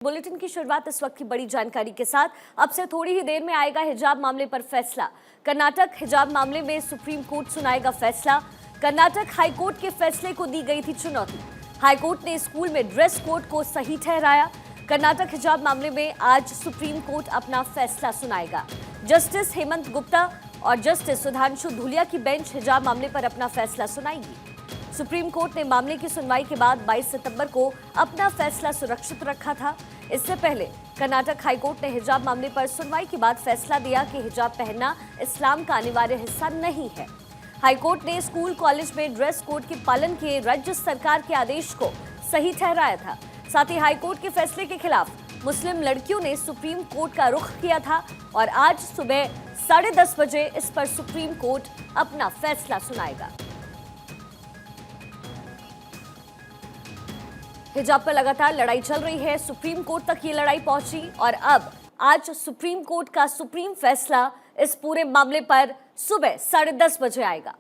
Bulletin की शुरुआत इस वक्त की बड़ी जानकारी के साथ। अब से थोड़ी ही देर में आएगा हिजाब मामले पर फैसला। कर्नाटक हिजाब मामले में सुप्रीम कोर्ट सुनाएगा फैसला। कर्नाटक हाईकोर्ट के फैसले को दी गई थी चुनौती। हाईकोर्ट ने स्कूल में ड्रेस कोड को सही ठहराया। कर्नाटक हिजाब मामले में आज सुप्रीम कोर्ट अपना फैसला सुनाएगा। जस्टिस हेमंत गुप्ता और जस्टिस सुधांशु धूलिया की बेंच हिजाब मामले पर अपना फैसला सुनाएगी। सुप्रीम कोर्ट ने मामले की सुनवाई के बाद 22 सितंबर को अपना फैसला सुरक्षित रखा था। इससे पहले कर्नाटक हाईकोर्ट ने हिजाब मामले पर सुनवाई के बाद फैसला दिया कि हिजाब पहनना इस्लाम का अनिवार्य हिस्सा नहीं है। हाईकोर्ट ने स्कूल कॉलेज में ड्रेस कोड के पालन के राज्य सरकार के आदेश को सही ठहराया था। साथ ही हाईकोर्ट के फैसले के खिलाफ मुस्लिम लड़कियों ने सुप्रीम कोर्ट का रुख किया था और आज सुबह 10:30 बजे इस पर सुप्रीम कोर्ट अपना फैसला सुनाएगा। हिजाब पर लगातार लड़ाई चल रही है। सुप्रीम कोर्ट तक ये लड़ाई पहुंची और अब आज सुप्रीम कोर्ट का सुप्रीम फैसला इस पूरे मामले पर सुबह 10:30 बजे आएगा।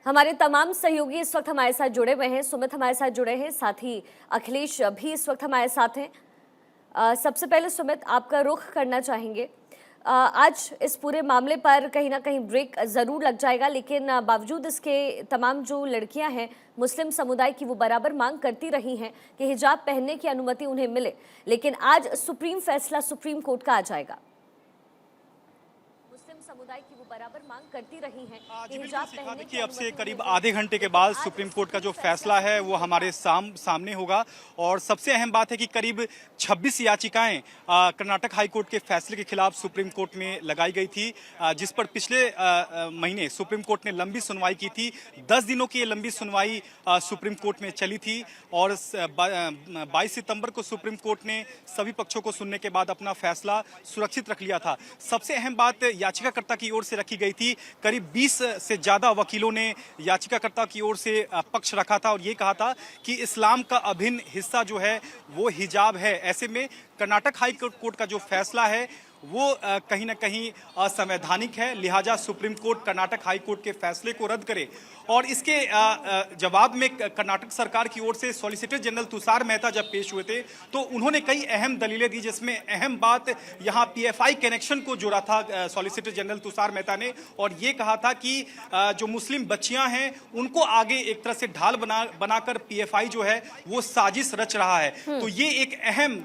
हमारे तमाम सहयोगी इस वक्त हमारे साथ जुड़े हुए हैं। सुमित हमारे साथ जुड़े हैं, साथ ही अखिलेश भी इस वक्त हमारे साथ हैं। सबसे पहले सुमित, आपका रुख करना चाहेंगे। आज इस पूरे मामले पर कहीं ना कहीं ब्रेक ज़रूर लग जाएगा, लेकिन बावजूद इसके तमाम जो लड़कियां हैं मुस्लिम समुदाय की, वो बराबर मांग करती रही हैं कि हिजाब पहनने की अनुमति उन्हें मिले। लेकिन आज सुप्रीम फैसला सुप्रीम कोर्ट का आ जाएगा। मुस्लिम समुदाय की वो बराबर मांग करती रही हैं कि हिजाब पहनने की अब से करीब आधे घंटे के बाद सुप्रीम कोर्ट का जो फैसला है वो हमारे सामने होगा। और सबसे अहम बात है कि करीब 26 याचिकाएं कर्नाटक हाई कोर्ट के फैसले के खिलाफ सुप्रीम कोर्ट में लगाई गई थी, जिस पर पिछले महीने सुप्रीम कोर्ट ने लंबी सुनवाई की थी। 10 दिनों की ये लंबी सुनवाई सुप्रीम कोर्ट में चली थी और 22 सितंबर को सुप्रीम कोर्ट ने सभी पक्षों को सुनने के बाद अपना फैसला सुरक्षित रख लिया था। सबसे अहम बात याचिकाकर्ता की ओर से रखी गई थी। करीब 20 से ज्यादा वकीलों ने याचिकाकर्ता की ओर से पक्ष रखा था और ये कहा था कि इस्लाम का अभिन्न हिस्सा जो है वो हिजाब है। ऐसे में कर्नाटक हाई कोर्ट का जो फैसला है वो कहीं ना कहीं असंवैधानिक है, लिहाजा supreme court Karnataka high court के फैसले को रद्द करे। और इसके जवाब में कर्नाटक सरकार की ओर से सॉलिसिटर जनरल तुषार मेहता जब पेश हुए थे तो उन्होंने कई अहम दलीलें दी, जिसमें अहम बात यहाँ पीएफआई कनेक्शन को जोड़ा था सॉलिसिटर जनरल तुषार मेहता ने, और ये कहा था कि जो मुस्लिम बच्चियां हैं उनको आगे एक तरह से ढाल बनाकर पीएफआई जो है वो साजिश रच रहा है। तो ये एक अहम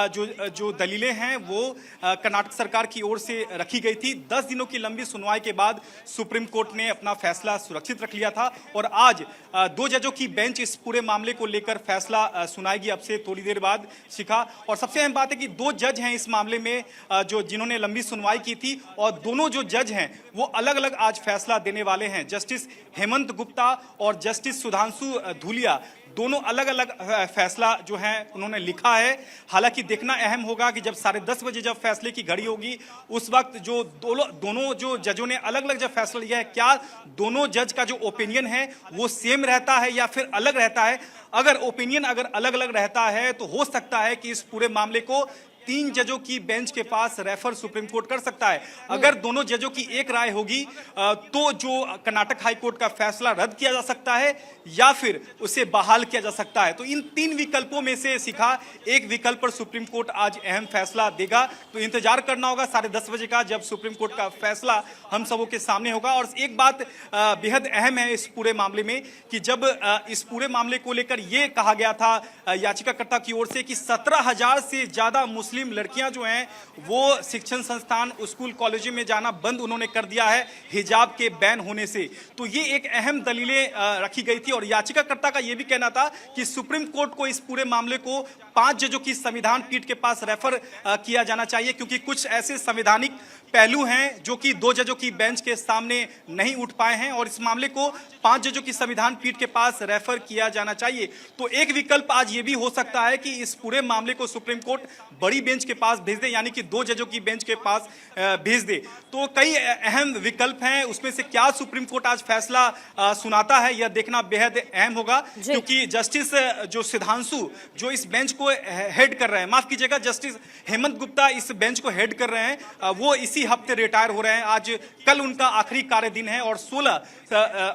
जो दलीलें हैं वो कर्नाटक सरकार की ओर से रखी गई थी। 10 दिनों की लंबी सुनवाई के बाद सुप्रीम कोर्ट ने अपना फैसला सुरक्षित रख लिया था और आज 2 जजों की बेंच इस पूरे मामले को लेकर फैसला सुनाएगी अब से थोड़ी देर बाद, शिखा। और सबसे अहम बात है कि 2 जज हैं इस मामले में जिन्होंने लंबी सुनवाई की थी और दोनों जो जज हैं वो अलग अलग आज फैसला देने वाले हैं। जस्टिस हेमंत गुप्ता और जस्टिस सुधांशु धूलिया दोनों अलग अलग फैसला जो है उन्होंने लिखा है। हालांकि देखना अहम होगा कि जब 10:30 बजे जब फैसले की घड़ी होगी उस वक्त जो दोनों जो जजों ने अलग अलग जब फैसला लिया है, क्या दोनों जज का जो ओपिनियन है वो सेम रहता है या फिर अलग रहता है। अगर ओपिनियन अलग अलग रहता है तो हो सकता है कि इस पूरे मामले को 3 जजों की बेंच के पास रेफर सुप्रीम कोर्ट कर सकता है। अगर दोनों जजों की एक राय होगी तो जो कर्नाटक हाई कोर्ट का फैसला रद्द किया जा सकता है या फिर उसे बहाल किया जा सकता है। तो इन 3 विकल्पों में से शिखा एक विकल्प पर सुप्रीम कोर्ट आज अहम फैसला देगा। तो इंतजार करना होगा 10:30 बजे का, जब सुप्रीम कोर्ट का फैसला हम सबों के सामने होगा। और एक बात बेहद अहम है इस पूरे मामले में कि जब इस पूरे मामले को लेकर यह कहा गया था याचिकाकर्ता की ओर से कि 17,000 से ज्यादा मुस्लिम लड़कियां जो हैं वो शिक्षण संस्थान स्कूल कॉलेजों में जाना बंद उन्होंने कर दिया है हिजाब के बैन होने से, तो ये एक अहम दलीलें रखी गई थी। और याचिकाकर्ता का यह भी कहना था कि सुप्रीम कोर्ट को इस पूरे मामले को 5 जजों की संविधान पीठ के पास रेफर किया जाना चाहिए, क्योंकि कुछ ऐसे संवैधानिक पहलू हैं जो कि 2 जजों की बेंच के सामने नहीं उठ पाए हैं और इस मामले को 5 जजों की संविधान पीठ के पास रेफर किया जाना चाहिए। तो एक विकल्प आज ये भी हो सकता है कि इस पूरे मामले को सुप्रीम कोर्ट बड़ी बेंच के पास भेज दे, यानी कि 2 जजों की बेंच के पास भेज दे। तो कई अहम विकल्प हैं, उसमें से क्या सुप्रीम कोर्ट आज फैसला सुनाता है यह देखना बेहद अहम होगा, क्योंकि जस्टिस जो सुधांशु जो इस बेंच को हेड कर रहे हैं, माफ कीजिएगा, जस्टिस हेमंत गुप्ता इस बेंच को हेड कर रहे हैं, वो इसी इसी हफ्ते रिटायर हो रहे हैं। आज कल उनका आखिरी कार्य दिन है और 16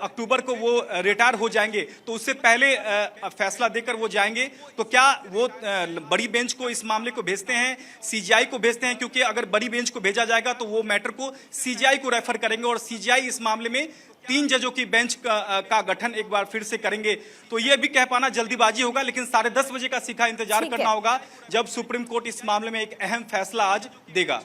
अक्टूबर को वो रिटायर हो जाएंगे। तो उससे पहले फैसला देकर वो जाएंगे। तो क्या वो बड़ी बेंच को इस मामले को भेजते हैं, सीजीआई को भेजते हैं? क्योंकि अगर बड़ी बेंच को भेजा जाएगा तो वो मैटर को सीजीआई को रेफर करेंगे और सीजीआई इस मामले में 3 जजों की बेंच का गठन एक बार फिर से करेंगे। तो ये भी कह पाना जल्दीबाजी होगा, लेकिन 10:30 बजे का सीखा इंतजार करना होगा जब सुप्रीम कोर्ट इस मामले में एक अहम फैसला आज देगा।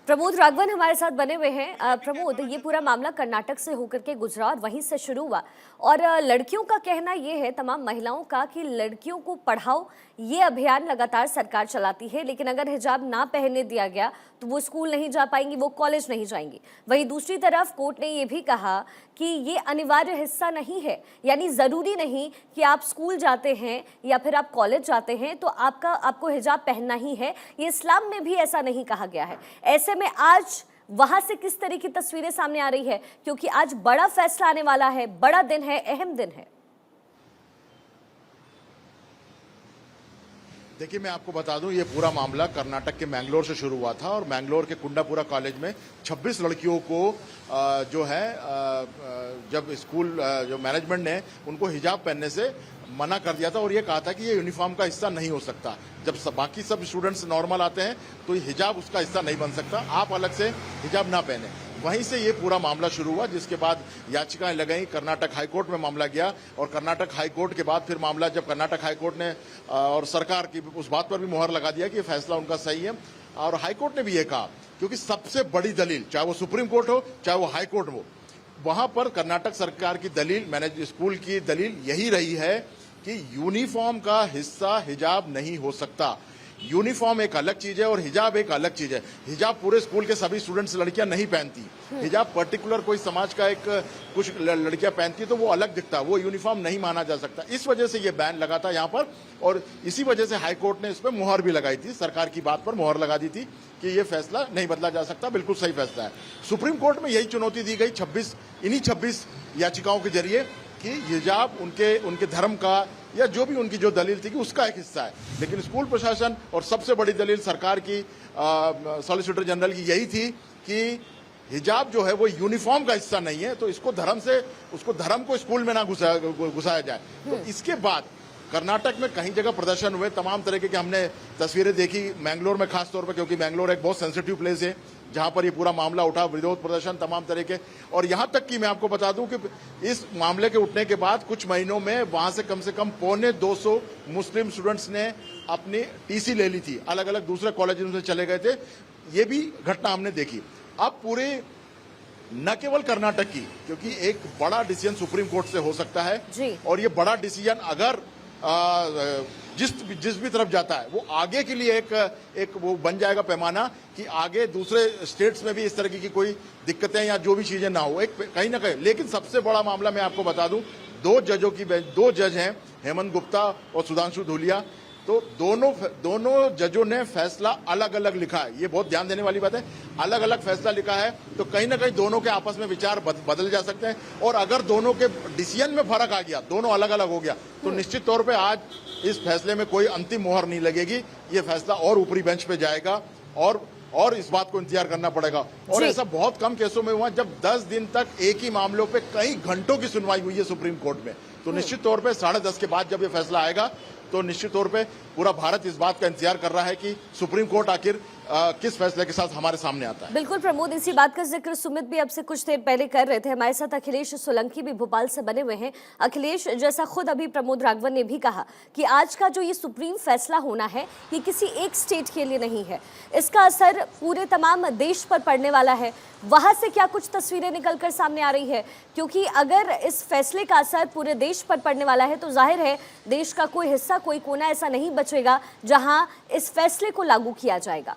प्रमोद राघवन हमारे साथ बने हुए हैं। प्रमोद, ये पूरा मामला कर्नाटक से होकर के गुजरा और वहीं से शुरू हुआ और लड़कियों का कहना ये है, तमाम महिलाओं का, कि लड़कियों को पढ़ाओ, ये अभियान लगातार सरकार चलाती है, लेकिन अगर हिजाब ना पहनने दिया गया तो वो स्कूल नहीं जा पाएंगी, वो कॉलेज नहीं जाएंगी। वहीं दूसरी तरफ कोर्ट ने ये भी कहा कि ये अनिवार्य हिस्सा नहीं है, यानी ज़रूरी नहीं कि आप स्कूल जाते हैं या फिर आप कॉलेज जाते हैं तो आपको हिजाब पहनना ही है। ये इस्लाम में भी ऐसा नहीं कहा गया है। ऐसे में आज वहां से किस तरह की तस्वीरें सामने आ रही है, क्योंकि आज बड़ा फैसला आने वाला है, बड़ा दिन है, अहम दिन है। देखिए, मैं आपको बता दूं, ये पूरा मामला कर्नाटक के मैंगलोर से शुरू हुआ था और मैंगलोर के कुंडापुरा कॉलेज में 26 लड़कियों को जो है जब स्कूल जो मैनेजमेंट ने उनको हिजाब पहनने से मना कर दिया था और ये कहा था कि ये यूनिफॉर्म का हिस्सा नहीं हो सकता। जब बाकी सब स्टूडेंट्स नॉर्मल आते हैं तो हिजाब उसका हिस्सा नहीं बन सकता, आप अलग से हिजाब ना पहने। वहीं से ये पूरा मामला शुरू हुआ, जिसके बाद याचिकाएं लगाई, कर्नाटक हाईकोर्ट में मामला गया और कर्नाटक हाईकोर्ट के बाद फिर मामला जब कर्नाटक हाईकोर्ट ने और सरकार की उस बात पर भी मुहर लगा दिया कि ये फैसला उनका सही है। और हाईकोर्ट ने भी ये कहा, क्योंकि सबसे बड़ी दलील, चाहे वो सुप्रीम कोर्ट हो चाहे वो हाईकोर्ट हो, वहां पर कर्नाटक सरकार की दलील, मैनेज स्कूल की दलील यही रही है कि यूनिफॉर्म का हिस्सा हिजाब नहीं हो सकता। यूनिफॉर्म एक अलग चीज है और हिजाब एक अलग चीज है। हिजाब पूरे स्कूल के सभी स्टूडेंट्स, लड़कियां नहीं पहनती। हिजाब पर्टिकुलर कोई समाज का एक कुछ लड़कियां पहनती तो वो अलग दिखता, वो यूनिफॉर्म नहीं माना जा सकता। इस वजह से ये बैन लगा था यहाँ पर और इसी वजह से हाईकोर्ट ने इस पर मुहर भी लगाई थी, सरकार की बात पर मुहर लगा दी थी कि ये फैसला नहीं बदला जा सकता, बिल्कुल सही फैसला है। सुप्रीम कोर्ट में यही चुनौती दी गई इन्हीं 26 याचिकाओं के जरिए कि हिजाब उनके धर्म का या जो भी उनकी जो दलील थी कि उसका एक हिस्सा है। लेकिन स्कूल प्रशासन और सबसे बड़ी दलील सरकार की सॉलिसिटर जनरल की यही थी कि हिजाब जो है वो यूनिफॉर्म का हिस्सा नहीं है, तो उसको धर्म को स्कूल में ना घुसाया जाए। तो इसके बाद कर्नाटक में कई जगह प्रदर्शन हुए, तमाम तरीके के हमने तस्वीरें देखी, मैंगलोर में खास तौर पर, क्योंकि मैंगलोर एक बहुत सेंसिटिव प्लेस है जहां पर ये पूरा मामला उठा, विरोध प्रदर्शन तमाम तरह के। और यहां तक कि मैं आपको बता दूं कि इस मामले के उठने के बाद कुछ महीनों में वहां से कम 250 मुस्लिम स्टूडेंट्स ने अपनी टीसी ले ली थी, अलग अलग दूसरे कॉलेजों में चले गए थे। ये भी घटना हमने देखी। अब पूरे न केवल कर्नाटक की, क्योंकि एक बड़ा डिसीजन सुप्रीम कोर्ट से हो सकता है जी। और ये बड़ा डिसीजन अगर जिस भी तरफ जाता है वो आगे के लिए एक वो बन जाएगा पैमाना कि आगे दूसरे स्टेट्स में भी इस तरह की कोई दिक्कतें या जो भी चीजें ना हो, एक कहीं ना कहीं। लेकिन सबसे बड़ा मामला मैं आपको बता दूं, 2 जज हैं, हेमंत गुप्ता और सुधांशु धूलिया। तो दोनों जजों ने फैसला अलग अलग लिखा है। ये बहुत ध्यान देने वाली बात है, अलग अलग फैसला लिखा है। तो कहीं ना कहीं दोनों के आपस में विचार बदल जा सकते हैं और अगर दोनों के डिसीजन में फर्क आ गया, दोनों अलग अलग हो गया, तो निश्चित तौर पे आज इस फैसले में कोई अंतिम मोहर नहीं लगेगी। ये फैसला और ऊपरी बेंच पे जाएगा और इस बात को इंतजार करना पड़ेगा। और ऐसा बहुत कम केसों में हुआ जब 10 दिन तक एक ही मामलों पे कई घंटों की सुनवाई हुई है सुप्रीम कोर्ट में। तो निश्चित तौर पे 10:30 के बाद जब ये फैसला आएगा तो निश्चित तौर पे पूरा भारत इस बात का इंतजार कर रहा है कि सुप्रीम कोर्ट आखिर किस फैसले के साथ हमारे सामने आता है। बिल्कुल प्रमोद, इसी बात का जिक्र सुमित भी अब से कुछ देर पहले कर रहे थे। हमारे साथ अखिलेश सोलंकी भी भोपाल से बने हुए हैं। अखिलेश, जैसा खुद अभी प्रमोद राघवन ने भी कहा कि आज का जो ये सुप्रीम फैसला होना है, ये किसी एक स्टेट के लिए नहीं है, इसका असर पूरे तमाम देश पर पड़ने वाला है। वहां से क्या कुछ तस्वीरें निकलकर सामने आ रही है? क्योंकि अगर इस फैसले का असर पूरे देश पर पड़ने वाला है तो जाहिर है देश का कोई हिस्सा, कोई कोना ऐसा नहीं बचेगा जहां इस फैसले को लागू किया जाएगा।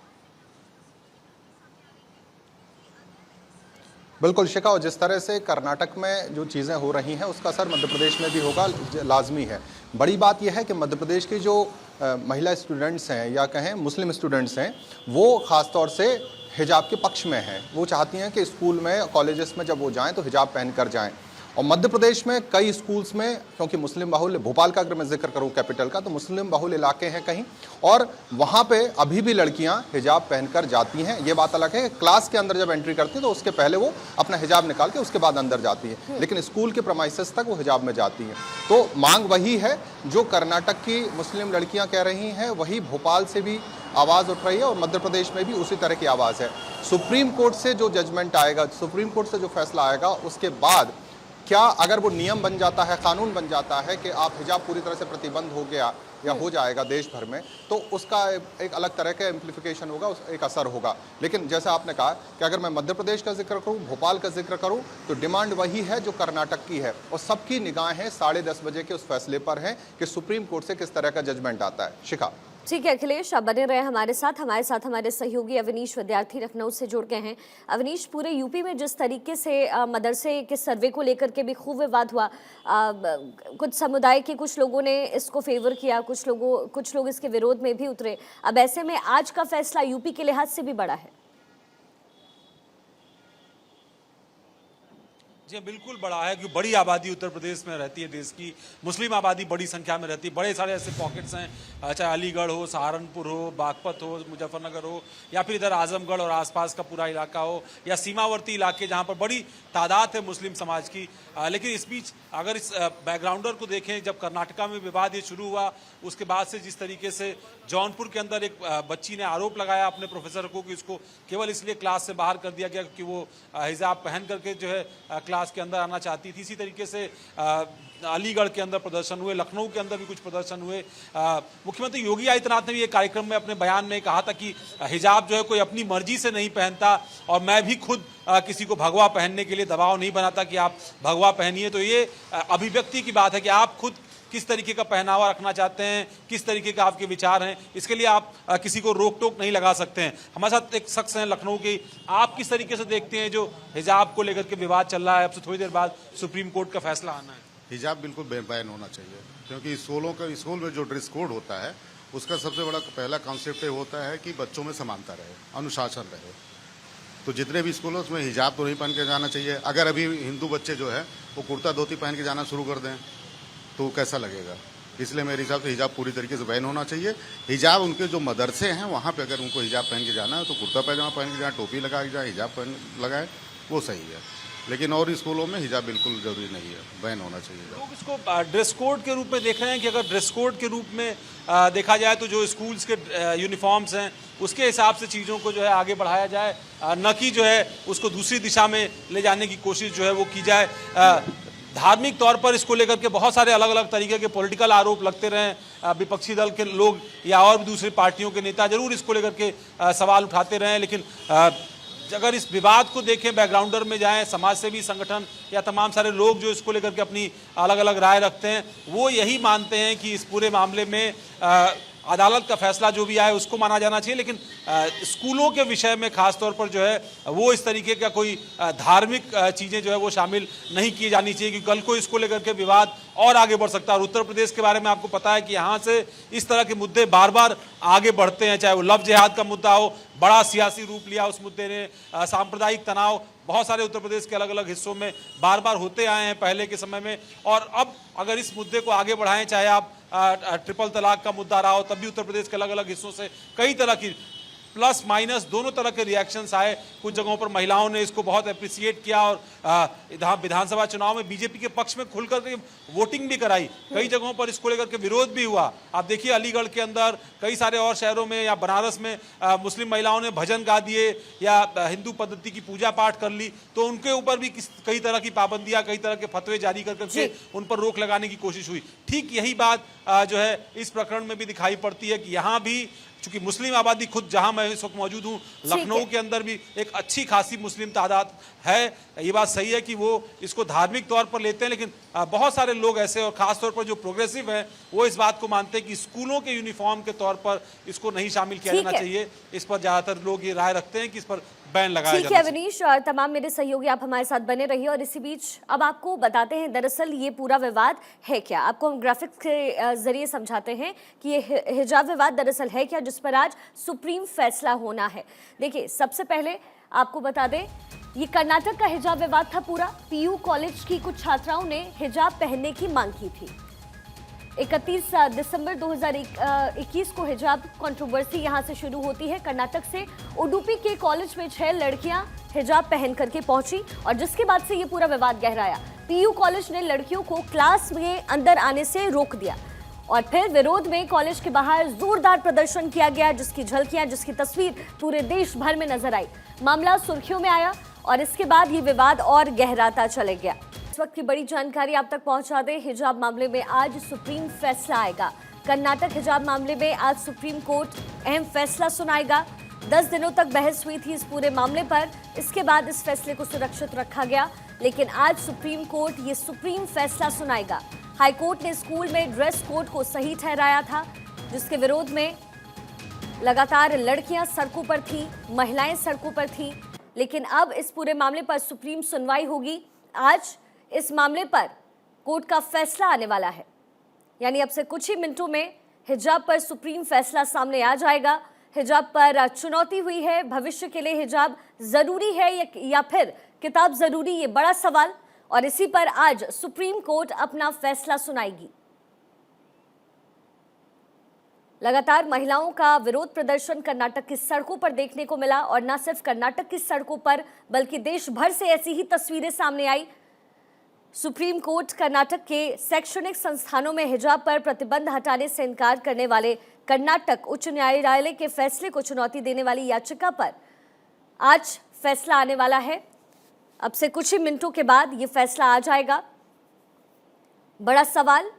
बिल्कुल शिखा, और जिस तरह से कर्नाटक में जो चीज़ें हो रही हैं उसका असर मध्य प्रदेश में भी होगा, लाजमी है। बड़ी बात यह है कि मध्य प्रदेश की जो महिला स्टूडेंट्स हैं या कहें मुस्लिम स्टूडेंट्स हैं, वो ख़ास तौर से हिजाब के पक्ष में हैं। वो चाहती हैं कि स्कूल में, कॉलेजेस में जब वो जाएं तो हिजाब पहन कर जाएं। और मध्य प्रदेश में कई स्कूल्स में, क्योंकि मुस्लिम बाहुल्य, भोपाल का अगर मैं जिक्र करूं कैपिटल का, तो मुस्लिम बाहुल्य इलाके हैं कहीं, और वहां पे अभी भी लड़कियां हिजाब पहनकर जाती हैं। ये बात अलग है, क्लास के अंदर जब एंट्री करती है तो उसके पहले वो अपना हिजाब निकाल के उसके बाद अंदर जाती है, लेकिन स्कूल के प्रमाइसेस तक वो हिजाब में जाती हैं। तो मांग वही है जो कर्नाटक की मुस्लिम लड़कियां कह रही हैं, वही भोपाल से भी आवाज़ उठ रही है और मध्य प्रदेश में भी उसी तरह की आवाज़ है। सुप्रीम कोर्ट से जो जजमेंट आएगा, सुप्रीम कोर्ट से जो फैसला आएगा, उसके बाद क्या अगर वो नियम बन जाता है, कानून बन जाता है कि आप हिजाब पूरी तरह से प्रतिबंध हो गया या हो जाएगा देश भर में, तो उसका एक अलग तरह का इम्प्लीफिकेशन होगा, एक असर होगा। लेकिन जैसे आपने कहा कि अगर मैं मध्य प्रदेश का जिक्र करूं, भोपाल का जिक्र करूं, तो डिमांड वही है जो कर्नाटक की है, और सबकी निगाहें 10:30 बजे के उस फैसले पर हैं कि सुप्रीम कोर्ट से किस तरह का जजमेंट आता है। शिखा। ठीक है अखिलेश, आप बने रहे हमारे साथ हमारे सहयोगी अवनीश विद्यार्थी लखनऊ से जुड़ गए हैं। अवनीश, पूरे यूपी में जिस तरीके से मदरसे के सर्वे को लेकर के भी खूब विवाद हुआ, कुछ समुदाय के कुछ लोगों ने इसको फेवर किया, कुछ लोग इसके विरोध में भी उतरे। अब ऐसे में आज का फैसला यूपी के लिहाज से भी बड़ा है। जी बिल्कुल बड़ा है, क्योंकि बड़ी आबादी उत्तर प्रदेश में रहती है, देश की मुस्लिम आबादी बड़ी संख्या में रहती है। बड़े सारे ऐसे पॉकेट्स हैं, चाहे अलीगढ़ हो, सहारनपुर हो, बागपत हो, मुजफ्फरनगर हो, या फिर इधर आजमगढ़ और आसपास का पूरा इलाका हो, या सीमावर्ती इलाके जहां पर बड़ी तादाद है मुस्लिम समाज की। लेकिन इस बीच अगर इस बैकग्राउंडर को देखें, जब कर्नाटका में विवाद ये शुरू हुआ, उसके बाद से जिस तरीके से जौनपुर के अंदर एक बच्ची ने आरोप लगाया अपने प्रोफेसर को कि उसको केवल इसलिए क्लास से बाहर कर दिया गया क्योंकि वो हिजाब पहन करके जो है क्लास के अंदर आना चाहती थी। इसी तरीके से अलीगढ़ के अंदर प्रदर्शन हुए, लखनऊ के अंदर भी कुछ प्रदर्शन हुए। मुख्यमंत्री योगी आदित्यनाथ ने भी एक कार्यक्रम में अपने बयान में कहा था कि हिजाब जो है कोई अपनी मर्जी से नहीं पहनता, और मैं भी खुद किसी को भगवा पहनने के लिए दबाव नहीं बनाता कि आप भगवा पहनिए। तो ये अभिव्यक्ति की बात है कि आप खुद किस तरीके का पहनावा रखना चाहते हैं, किस तरीके का आपके विचार हैं, इसके लिए आप किसी को रोक टोक नहीं लगा सकते हैं। हमारे साथ एक शख्स हैं लखनऊ के, आप किस तरीके से देखते हैं जो हिजाब को लेकर के विवाद चल रहा है, अब से थोड़ी देर बाद सुप्रीम कोर्ट का फैसला आना है? हिजाब बिल्कुल बैन होना चाहिए, क्योंकि स्कूल में जो ड्रेस कोड होता है उसका सबसे बड़ा पहला कॉन्सेप्ट ये होता है कि बच्चों में समानता रहे, अनुशासन रहे। तो जितने भी स्कूलों उसमें हिजाब तो नहीं पहन के जाना चाहिए। अगर अभी हिंदू बच्चे जो है वो कुर्ता धोती पहन के जाना शुरू कर दें तो कैसा लगेगा। इसलिए मेरे हिसाब से हिजाब पूरी तरीके से बैन होना चाहिए। हिजाब उनके जो मदरसे हैं वहाँ पे अगर उनको हिजाब पहन के जाना है तो कुर्ता पैजामा पहन के जाए, टोपी लगा के जाए, हिजाब पहन लगाए, वो सही है। लेकिन और स्कूलों में हिजाब बिल्कुल जरूरी नहीं है, बैन होना चाहिए। लोग इसको ड्रेस कोड के रूप में देख रहे हैं कि अगर ड्रेस कोड के रूप में देखा जाए तो जो स्कूल्स के यूनिफॉर्म्स हैं उसके हिसाब से चीज़ों को जो है आगे बढ़ाया जाए, न कि जो है उसको दूसरी दिशा में ले जाने की कोशिश जो है वो की जाए। धार्मिक तौर पर इसको लेकर के बहुत सारे अलग अलग तरीके के पॉलिटिकल आरोप लगते रहे, विपक्षी दल के लोग या और भी दूसरी पार्टियों के नेता जरूर इसको लेकर के सवाल उठाते रहे। लेकिन अगर इस विवाद को देखें, बैकग्राउंडर में जाएं, समाज सेवी संगठन या तमाम सारे लोग जो इसको लेकर के अपनी अलग अलग राय रखते हैं, वो यही मानते हैं कि इस पूरे मामले में अदालत का फैसला जो भी आए उसको माना जाना चाहिए। लेकिन स्कूलों के विषय में खास तौर पर जो है वो इस तरीके का कोई धार्मिक चीज़ें जो है वो शामिल नहीं की जानी चाहिए, क्योंकि कल को इसको लेकर के विवाद और आगे बढ़ सकता है। और उत्तर प्रदेश के बारे में आपको पता है कि यहाँ से इस तरह के मुद्दे बार बार आगे बढ़ते हैं, चाहे वो लव जिहाद का मुद्दा हो, बड़ा सियासी रूप लिया उस मुद्दे ने, सांप्रदायिक तनाव बहुत सारे उत्तर प्रदेश के अलग अलग हिस्सों में बार बार होते आए हैं पहले के समय में। और अब अगर इस मुद्दे को आगे बढ़ाएं, चाहे आप ट्रिपल तलाक का मुद्दा रहा हो, तब भी उत्तर प्रदेश के अलग अलग हिस्सों से कई तरह की प्लस माइनस दोनों तरह के रिएक्शंस आए। कुछ जगहों पर महिलाओं ने इसको बहुत अप्रिसिएट किया और विधानसभा चुनाव में बीजेपी के पक्ष में खुलकर के वोटिंग भी कराई। कई जगहों पर इसको लेकर के विरोध भी हुआ। आप देखिए अलीगढ़ के अंदर, कई सारे और शहरों में या बनारस में मुस्लिम महिलाओं ने भजन गा दिए या हिंदू पद्धति की पूजा पाठ कर ली, तो उनके ऊपर भी कई तरह की पाबंदियां, कई तरह के फतवे जारी करके उन पर रोक लगाने की कोशिश हुई। ठीक यही बात जो है इस प्रकरण में भी दिखाई पड़ती है कि यहाँ भी चूंकि मुस्लिम आबादी, खुद जहां मैं इस वक्त मौजूद हूं लखनऊ के अंदर भी एक अच्छी खासी मुस्लिम तादाद है। ये बात सही है कि वो इसको धार्मिक तौर पर लेते हैं, लेकिन बहुत सारे लोग ऐसे और खास तौर पर जो प्रोग्रेसिव हैं वो इस बात को मानते हैं कि स्कूलों के यूनिफॉर्म के तौर पर इसको नहीं शामिल किया जाना चाहिए। इस पर ज्यादातर लोग ये राय रखते हैं कि इस पर बैन लगाया ठीक है अवनीश, और तमाम मेरे सहयोगी आप हमारे साथ बने रहिए। और इसी बीच अब आपको बताते हैं दरअसल ये पूरा विवाद है क्या। आपको हम ग्राफिक्स के जरिए समझाते हैं कि ये हिजाब विवाद दरअसल है क्या, जिस पर आज सुप्रीम फैसला होना है। देखिए, सबसे पहले आपको बता दें, ये कर्नाटक का हिजाब विवाद था पूरा। पीयू कॉलेज की कुछ छात्राओं ने हिजाब पहनने की मांग की थी। 31 दिसंबर 2021 को हिजाब कंट्रोवर्सी यहां से शुरू होती है। कर्नाटक से उडुपी के कॉलेज में 6 लड़कियां हिजाब पहन करके पहुंची और जिसके बाद से ये पूरा विवाद गहराया। पीयू कॉलेज ने लड़कियों को क्लास में अंदर आने से रोक दिया और फिर विरोध में कॉलेज के बाहर जोरदार प्रदर्शन किया गया, जिसकी झलकियां, जिसकी तस्वीर पूरे देश भर में नजर आई। मामला सुर्खियों में आया और इसके बाद ये विवाद और गहराता चले गया। इस वक्त की बड़ी जानकारी आप तक पहुंचा दें। हिजाब मामले में आज सुप्रीम फैसला आएगा। कर्नाटक हिजाब मामले में आज सुप्रीम कोर्ट अहम फैसला सुनाएगा। 10 दिनों तक बहस हुई थी इस पूरे मामले पर। इसके बाद इस फैसले को सुरक्षित रखा गया, लेकिन आज सुप्रीम कोर्ट ये सुप्रीम फैसला सुनाएगा। हाईकोर्ट ने स्कूल में ड्रेस कोड को सही ठहराया था, जिसके विरोध में लगातार लड़कियां सड़कों पर थी, महिलाएं सड़कों पर थी। लेकिन अब इस पूरे मामले पर सुप्रीम सुनवाई होगी। आज इस मामले पर कोर्ट का फैसला आने वाला है, यानी अब से कुछ ही मिनटों में हिजाब पर सुप्रीम फैसला सामने आ जाएगा। हिजाब पर चुनौती हुई है, भविष्य के लिए हिजाब जरूरी है या फिर किताब जरूरी, ये बड़ा सवाल, और इसी पर आज सुप्रीम कोर्ट अपना फैसला सुनाएगी। लगातार महिलाओं का विरोध प्रदर्शन कर्नाटक की सड़कों पर देखने को मिला और न सिर्फ कर्नाटक की सड़कों पर बल्कि देश भर से ऐसी ही तस्वीरें सामने आई। सुप्रीम कोर्ट कर्नाटक के शैक्षणिक संस्थानों में हिजाब पर प्रतिबंध हटाने से इनकार करने वाले कर्नाटक उच्च न्यायालय के फैसले को चुनौती देने वाली याचिका पर आज फैसला आने वाला है। अब से कुछ ही मिनटों के बाद ये फैसला आ जाएगा। बड़ा सवाल,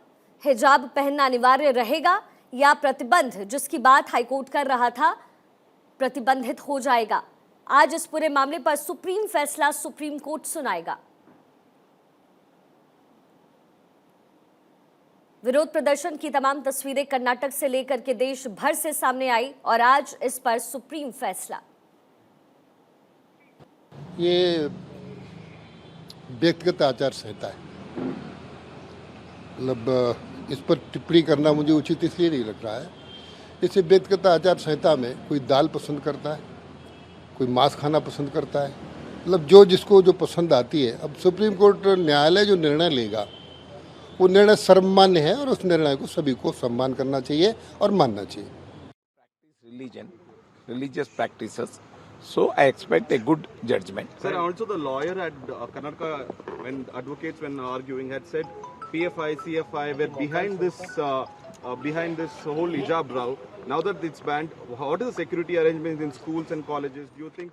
हिजाब पहनना अनिवार्य रहेगा या प्रतिबंध, जिसकी बात हाईकोर्ट कर रहा था, प्रतिबंधित हो जाएगा। आज इस पूरे मामले पर सुप्रीम फैसला सुप्रीम कोर्ट सुनाएगा। विरोध प्रदर्शन की तमाम तस्वीरें कर्नाटक से लेकर के देश भर से सामने आई और आज इस पर सुप्रीम फैसला। ये व्यक्तिगत आचार संहिता है, मतलब इस पर टिप्पणी करना मुझे उचित इसलिए नहीं लग रहा है। इसे व्यक्तिगत आचार संहिता में कोई दाल पसंद करता है, कोई मांस खाना पसंद करता है, मतलब जो जिसको जो पसंद आती है। अब सुप्रीम कोर्ट न्यायालय जो निर्णय लेगा वो निर्णय सर्वमान्य है और उस निर्णय को सभी को सम्मान करना चाहिए और मानना चाहिए। Religious practices, so I expect a good judgment. Sir, also the lawyer at Karnataka, when advocates when arguing had said PFI, CFI were behind this whole hijab row. Now that it's banned, what is the security arrangements in schools and colleges? Do you think